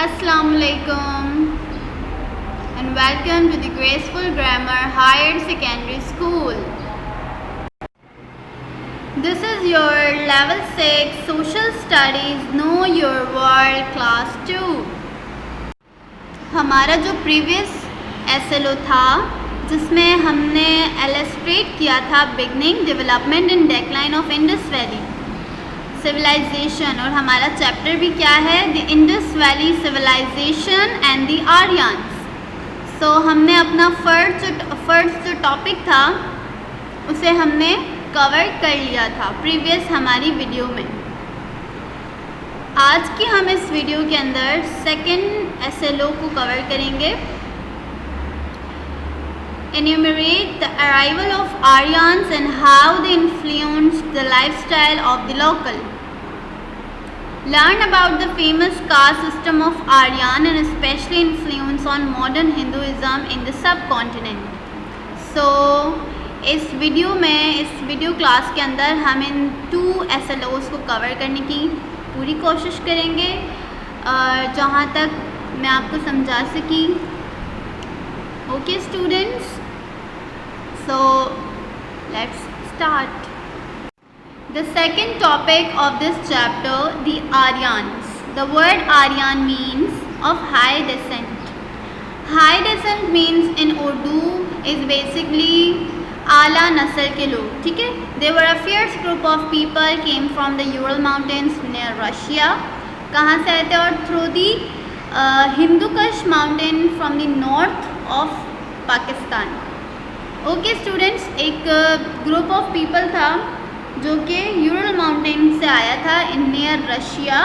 Assalamualaikum and welcome to the Graceful Grammar Higher Secondary School. This is your level 6 Social Studies Know Your World Class 2. हमारा जो previous SLO था जिसमें हमने illustrate किया था beginning, development and decline of Indus valley civilisation, और हमारा chapter भी क्या है, the Indus valley civilisation and the Aryans. So हमने अपना फर्स्ट जो टॉपिक था उसे हमने कवर कर लिया था प्रीवियस हमारी वीडियो में। आज की हम इस वीडियो के अंदर सेकंड SLO को कवर करेंगे। Enumerate the arrival of Aryans and how they influenced the lifestyle of the local. Learn about the famous caste system of Aryan and especially influence on modern Hinduism in the subcontinent. So, इस video class के अंदर हम इन 2 SLOs को cover करने की पूरी कोशिश करेंगे जहाँ तक मैं आपको समझा सकी। Okay students, so let's start. The second topic of this chapter, the Aryans. The word Aryan means of high descent. High descent means in Urdu is basically आला नस्ल के लोग, ठीक है। They were a fierce group of people came from the Ural mountains near Russia. कहाँ से आए थे? और through the Hindu Kush mountain from the north of Pakistan. Okay students, एक ग्रुप ऑफ पीपल था जो कि यूरल माउंटेन से आया था इन नियर रशिया,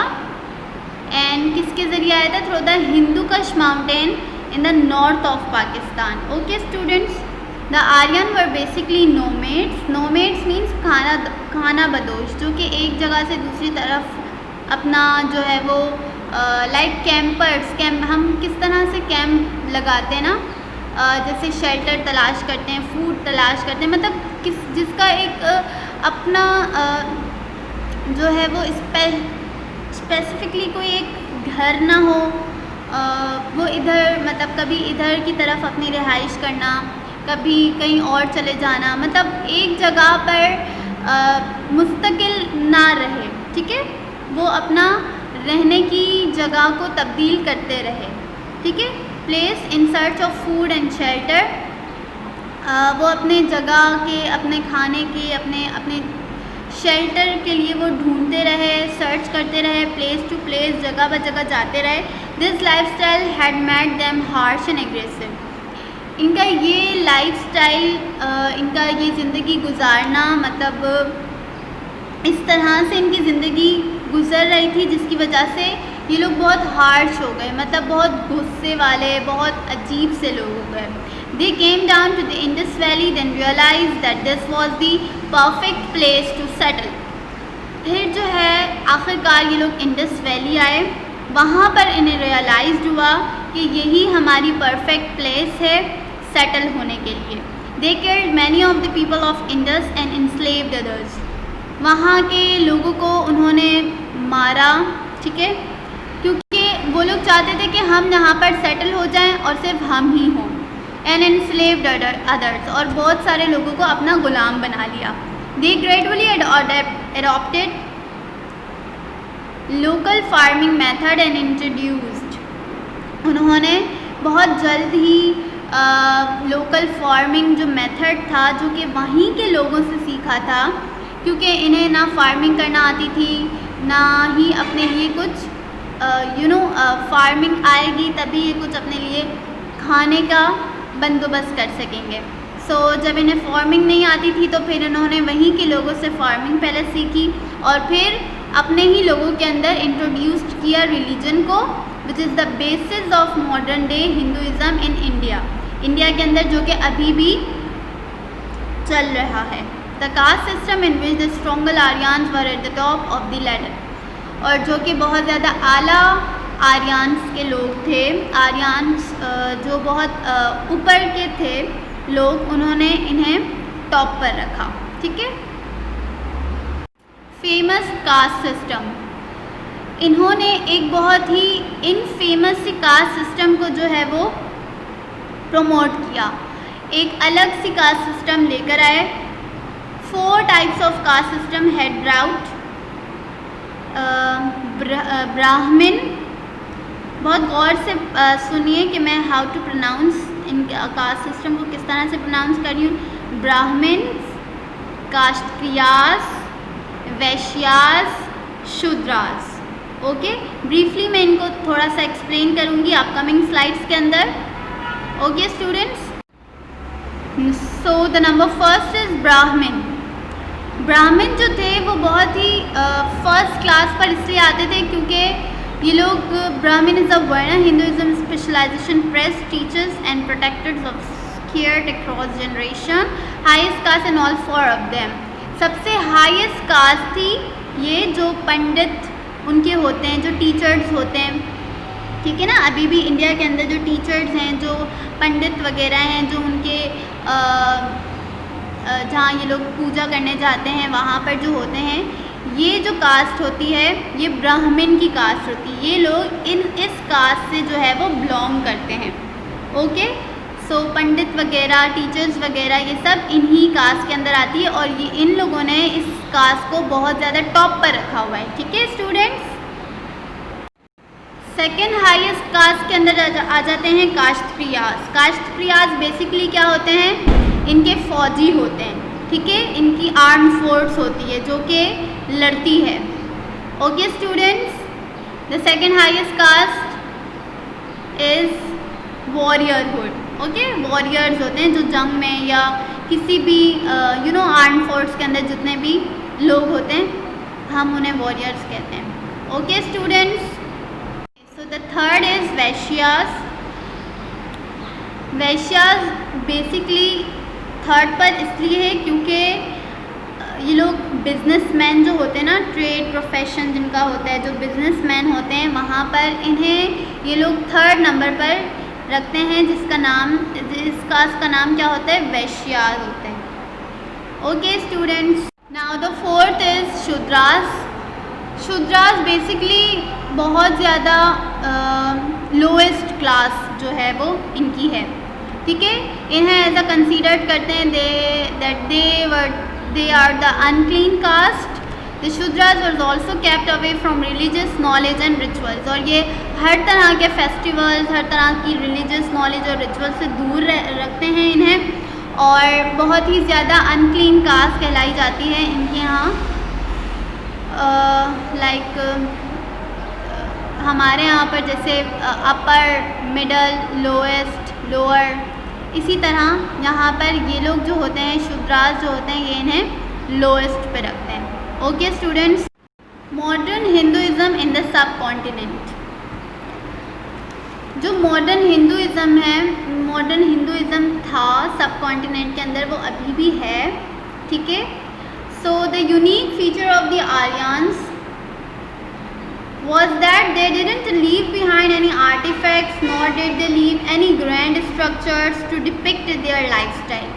एंड किसके ज़रिए आया था? Through the Hindu Kush mountain in the north of Pakistan. Okay students, the Aryan were basically nomads. Nomads means खाना बदोश, जो कि एक जगह से दूसरी तरफ अपना जो है वो लाइक कैंपर्स, हम किस तरह से कैंप लगाते हैं ना, जैसे शेल्टर तलाश करते हैं, फूड तलाश करते हैं, मतलब जिसका एक अपना जो है वो स्पेसिफिकली कोई एक घर ना हो, वो इधर मतलब कभी इधर की तरफ अपनी रिहाइश करना, कभी कहीं और चले जाना, मतलब एक जगह पर मुस्तकिल ना रहे, ठीक है। वो अपना रहने की जगह को तब्दील करते रहे, ठीक है। Place in search of food and shelter, वो अपने जगह के, अपने खाने के, अपने शेल्टर के लिए वो ढूंढते रहे, सर्च करते रहे, प्लेस टू प्लेस, जगह ब जगह जाते रहे। This lifestyle had made them harsh and aggressive. इनका ये लाइफस्टाइल, इनका ये ज़िंदगी गुजारना, मतलब इस तरह से इनकी ज़िंदगी गुजर रही थी जिसकी वजह से ये लोग बहुत हार्श हो गए, मतलब बहुत गुस्से वाले, बहुत अजीब से लोग हो गए। They came down to the Indus valley then realise that this was the perfect place to settle. फिर जो है आखिरकार ये लोग इंडस वैली आए, वहाँ पर इन्हें रियलाइज हुआ कि यही हमारी परफेक्ट प्लेस है सेटल होने के लिए। They killed many of the people of Indus and enslaved others. वहाँ के लोगों को उन्होंने मारा, ठीक है, क्योंकि वो लोग चाहते थे कि हम यहाँ पर सेटल हो जाएं और सिर्फ हम ही हों। एंड एनस्लेव्ड अदर्स, और बहुत सारे लोगों को अपना गुलाम बना लिया। They gradually adopted local farming method and introduced. उन्होंने बहुत जल्द ही लोकल फार्मिंग जो मेथड था, जो कि वहीं के लोगों से सीखा था, क्योंकि इन्हें ना फार्मिंग करना आती थी, ना ही अपने लिए कुछ फार्मिंग आएगी तभी ये कुछ अपने लिए खाने का बंदोबस्त कर सकेंगे। सो जब इन्हें फार्मिंग नहीं आती थी तो फिर इन्होंने वहीं के लोगों से फार्मिंग पहले सीखी और फिर अपने ही लोगों के अंदर इंट्रोड्यूस्ड किया रिलीजन को, विच is the basis of modern day Hinduism in India. India के अंदर जो कि अभी भी चल रहा है। The caste system in which the stronger Aryans were at the top of the ladder, और जो कि बहुत ज़्यादा आला आर्यंस के लोग थे, आर्यंस जो बहुत ऊपर के थे लोग, उन्होंने इन्हें टॉप पर रखा, ठीक है। Famous caste system. इन्होंने एक बहुत ही इनफेमस सी कास्ट सिस्टम को जो है वो प्रमोट किया, एक अलग सी कास्ट सिस्टम लेकर आए। 4 टाइप्स ऑफ कास्ट सिस्टम है: ड्राउट, ब्राह्मण। बहुत गौर से सुनिए कि मैं हाउ टू प्रोनाउंस इन कास्ट सिस्टम को किस तरह से प्रोनाउंस कर रही हूँ। ब्राह्मण, कास्ट्रियास, वैश्यास, शूद्रास। ओके, ब्रीफली मैं इनको थोड़ा सा एक्सप्लेन करूँगी अपकमिंग स्लाइड्स के अंदर। Okay students, so the number first is ब्राह्मण। ब्राह्मण जो थे वो बहुत ही फर्स्ट क्लास पर इसलिए आते थे क्योंकि ये लोग, ब्राह्मण is a varna Hinduism specialization priests teachers and protectors of sacred across generation, highest caste in all 4 of them. सबसे हाईएस्ट कास्ट थी ये, जो पंडित उनके होते हैं, जो टीचर्स होते हैं, ठीक है ना। अभी भी इंडिया के अंदर जो टीचर्स हैं, जो पंडित वगैरह हैं, जो उनके जहाँ ये लोग पूजा करने जाते हैं वहाँ पर जो होते हैं, ये जो कास्ट होती है ये ब्राह्मण की कास्ट होती है। ये लोग इस कास्ट से जो है वो बिलोंग करते हैं। ओके, सो पंडित वगैरह, टीचर्स वगैरह, ये सब इन्हीं कास्ट के अंदर आती है और ये इन लोगों ने इस कास्ट को बहुत ज़्यादा टॉप पर रखा हुआ है। ठीक है स्टूडेंट्स, सेकेंड हाईएस्ट कास्ट के अंदर आ जाते हैं कास्ट्रियास। कास्ट्रियास बेसिकली क्या होते हैं, इनके फौजी होते हैं, ठीक है, इनकी आर्म फोर्स होती है जो कि लड़ती है। Okay students, the second highest caste is warriorhood. Okay, warriors होते हैं जो जंग में या किसी भी आर्म फोर्स के अंदर जितने भी लोग होते हैं, हम उन्हें वॉरियर्स कहते हैं। Okay students, so the third is Vaishyas. Vaishyas basically third पर इसलिए है क्योंकि ये लोग बिजनेसमैन जो होते हैं ना, ट्रेड प्रोफेशन जिनका होता है, जो बिजनेसमैन होते हैं, वहाँ पर इन्हें ये लोग थर्ड नंबर पर रखते हैं, जिस कास्ट का नाम क्या होता है, वैश्यास होता है। Okay students, now the fourth is Shudras. Shudras basically बहुत ज़्यादा लोएस्ट क्लास जो है वो इनकी है, ठीक है। इन्हें ऐसा कंसीडर करते हैं they are the unclean caste. The Shudras was also kept away from religious knowledge and rituals. और ये हर तरह के फेस्टिवल्स, हर तरह की रिलीजियस नॉलेज और रिचुअल से दूर रखते हैं इन्हें, और बहुत ही ज़्यादा अनक्लीन कास्ट कहलाई जाती है इनके यहाँ। लाइक हमारे यहाँ पर जैसे अपर, मिडल, लोएस्ट, लोअर, इसी तरह यहाँ पर ये लोग जो होते हैं, शूद्रास जो होते हैं, ये इन्हें लोएस्ट पे रखते हैं। Okay students, modern Hinduism in the sub continent. जो मॉडर्न हिंदुइज्म है, मॉडर्न हिंदुइज्म था सब कॉन्टिनेंट के अंदर, वो अभी भी है, ठीक है। So the unique feature of the Aryans was that they didn't leave behind any artifacts, nor did they leave any grand structures to depict their lifestyle.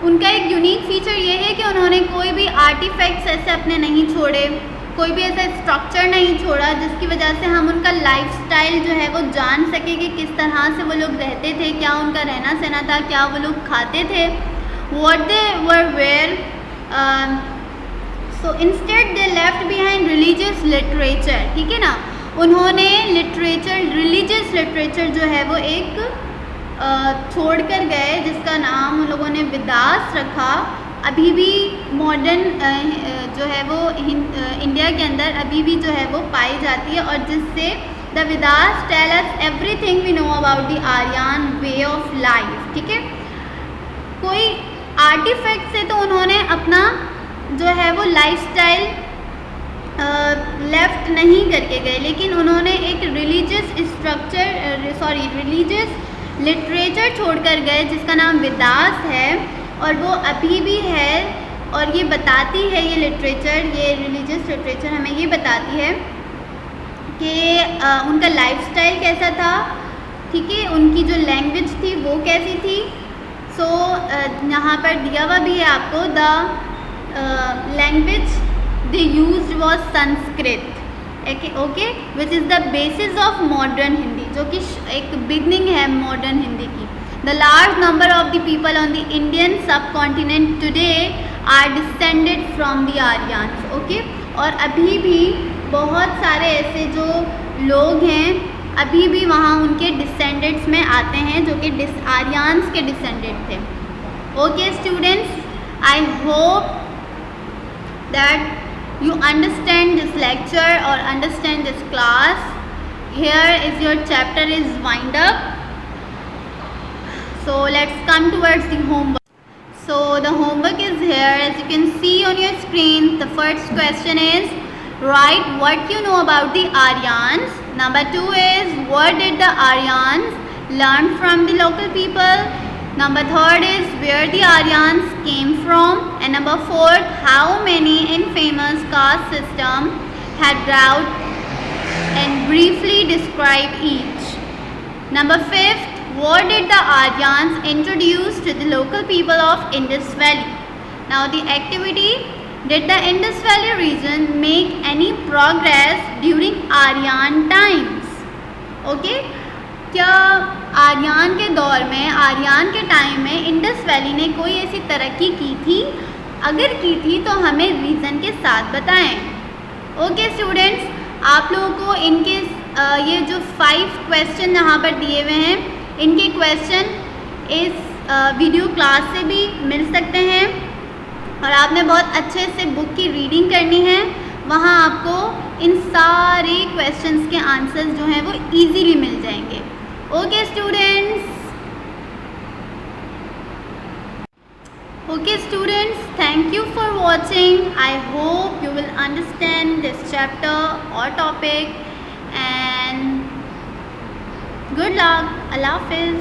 उनका एक यूनिक फीचर ये है कि उन्होंने कोई भी आर्टिफैक्ट्स ऐसे अपने नहीं छोड़े, कोई भी ऐसा स्ट्रक्चर नहीं छोड़ा जिसकी वजह से हम उनका लाइफस्टाइल जो है वो जान सके कि किस तरह से वो लोग रहते थे, क्या उनका रहना सहना था, क्या वो लोग खाते थे, what they were wear. So instead they left behind religious literature, ठीक है ना। उन्होंने लिटरेचर, रिलीजियस लिटरेचर जो है वो एक छोड़ कर गए, जिसका नाम उन लोगों ने वेदास रखा। अभी भी मॉडर्न जो है वो इंडिया के अंदर अभी भी जो है वो पाई जाती है, और जिससे the Vedas tell us everything we know about the Aryan way of life, ठीक है। कोई आर्टिफैक्ट से तो उन्होंने अपना जो है वो लाइफस्टाइल लेफ्ट नहीं करके गए, लेकिन उन्होंने एक रिलीजियस लिटरेचर छोड़कर गए जिसका नाम वेदास है, और वो अभी भी है। और ये बताती है, ये लिटरेचर, ये रिलीजियस लिटरेचर हमें ये बताती है कि उनका लाइफस्टाइल कैसा था, ठीक है, उनकी जो लैंग्वेज थी वो कैसी थी। सो यहाँ पर दिया हुआ भी है आपको, the language they used was Sanskrit, okay, which is the basis of modern Hindi, जो कि एक बिगनिंग है मॉडर्न हिंदी की. The large number of the people on the Indian subcontinent today are descended from the Aryans. Okay, और अभी भी बहुत सारे ऐसे जो लोग हैं अभी भी वहाँ उनके डिसेंडेंट्स में आते हैं जो कि आर्यंस के डिसेंडेंट थे. Okay students, I hope that you understand this lecture or understand this class. Here is your chapter is wind up. So let's come towards the homework. So the homework is here, as you can see on your screen. The first question is, write what you know about the Aryans. Number 2 is, what did the Aryans learn from the local people? Number 3 is, where the Aryans came from. And number 4, how many infamous caste system had drought, and briefly describe each. Number 5, what did the Aryans introduce to the local people of Indus Valley? Now the activity, did the Indus Valley region make any progress during Aryan times? Okay, क्या आर्यन के दौर में, आर्यन के time में Indus valley ने कोई ऐसी तरक्की की थी? अगर की थी तो हमें रीज़न के साथ बताएं. ओके स्टूडेंट्स, आप लोगों को इनके ये जो 5 क्वेश्चन यहाँ पर दिए हुए हैं, इनके क्वेश्चन इस वीडियो क्लास से भी मिल सकते हैं और आपने बहुत अच्छे से बुक की रीडिंग करनी है. वहाँ आपको इन सारे क्वेश्चंस के आंसर्स जो हैं वो इजीली मिल जाएंगे. Okay students, thank you for watching. I hope you will understand this chapter or topic, and good luck. Allah Hafiz.